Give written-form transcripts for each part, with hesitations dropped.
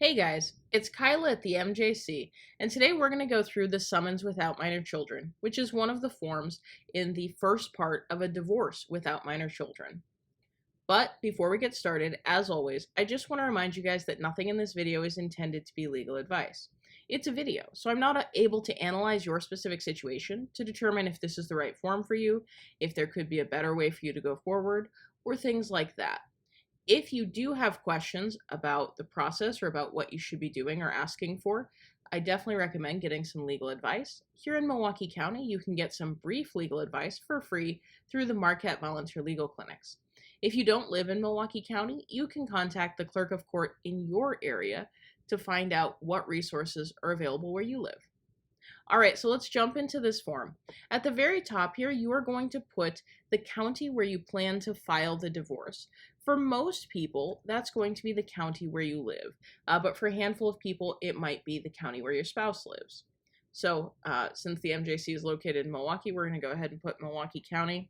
Hey guys, it's Kyla at the MJC, and today we're going to go through the summons without minor children, which is one of the forms in the first part of a divorce without minor children. But before we get started, as always, I just want to remind you guys that nothing in this video is intended to be legal advice. It's a video, so I'm not able to analyze your specific situation to determine if this is the right form for you, if there could be a better way for you to go forward, or things like that. If you do have questions about the process or about what you should be doing or asking for, I definitely recommend getting some legal advice. Here in Milwaukee County, you can get some brief legal advice for free through the Marquette Volunteer Legal Clinics. If you don't live in Milwaukee County, you can contact the clerk of court in your area to find out what resources are available where you live. All right, so let's jump into this form. At the very top here, you are going to put the county where you plan to file the divorce. For most people, that's going to be the county where you live, but for a handful of people, it might be the county where your spouse lives. So since the MJC is located in Milwaukee, we're going to go ahead and put Milwaukee County.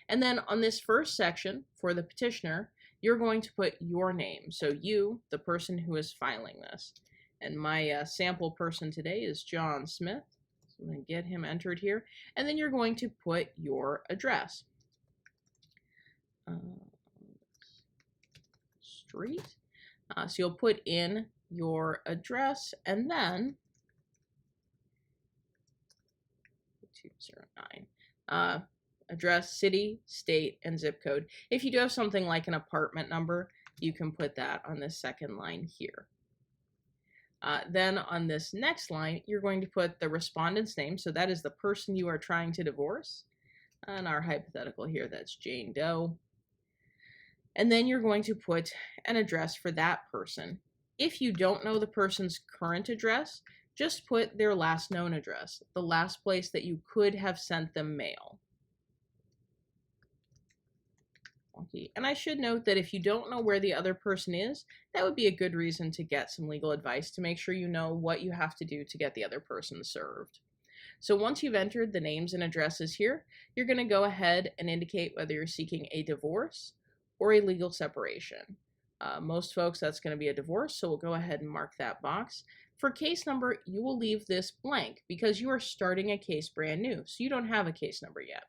And then on this first section, for the petitioner, you're going to put your name. So you, the person who is filing this. And my sample person today is John Smith. I'm going to get him entered here, and then you're going to put your address. Street. So you'll put in your address, and then 209. Address, city, state, and zip code. If you do have something like an apartment number, you can put that on the second line here. Then on this next line, you're going to put the respondent's name. So that is the person you are trying to divorce. In our hypothetical here, that's Jane Doe. And then you're going to put an address for that person. If you don't know the person's current address, just put their last known address, the last place that you could have sent them mail. And I should note that if you don't know where the other person is, that would be a good reason to get some legal advice to make sure you know what you have to do to get the other person served. So once you've entered the names and addresses here, you're going to go ahead and indicate whether you're seeking a divorce or a legal separation. Most folks, that's going to be a divorce, so we'll go ahead and mark that box. For case number, you will leave this blank because you are starting a case brand new, so you don't have a case number yet.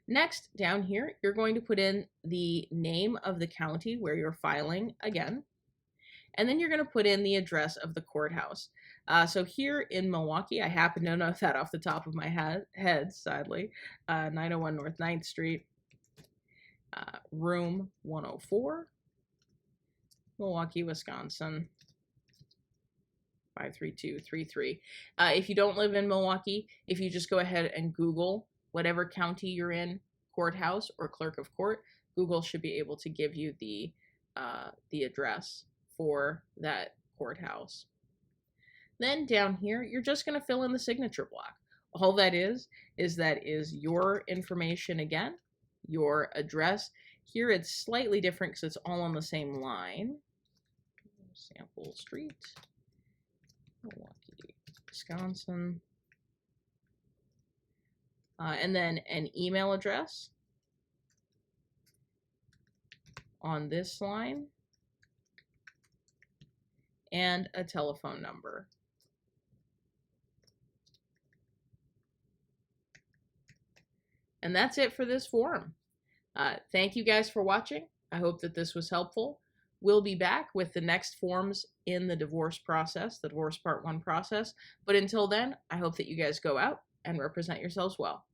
Next, down here, you're going to put in the name of the county where you're filing again, and then you're going to put in the address of the courthouse. So here in Milwaukee, I happen to know that off the top of my head, sadly, 901 North 9th Street, room 104, Milwaukee, Wisconsin, 53233. If you don't live in Milwaukee, if you just go ahead and Google whatever county you're in, courthouse or clerk of court, Google should be able to give you the address for that courthouse. Then down here, you're just going to fill in the signature block. All that is your information again, your address. Here it's slightly different because it's all on the same line. Sample Street, Milwaukee, Wisconsin. And then an email address on this line, and a telephone number. And that's it for this form. Thank you guys for watching. I hope that this was helpful. We'll be back with the next forms in the divorce process, the divorce part 1 process. But until then, I hope that you guys go out and represent yourselves well.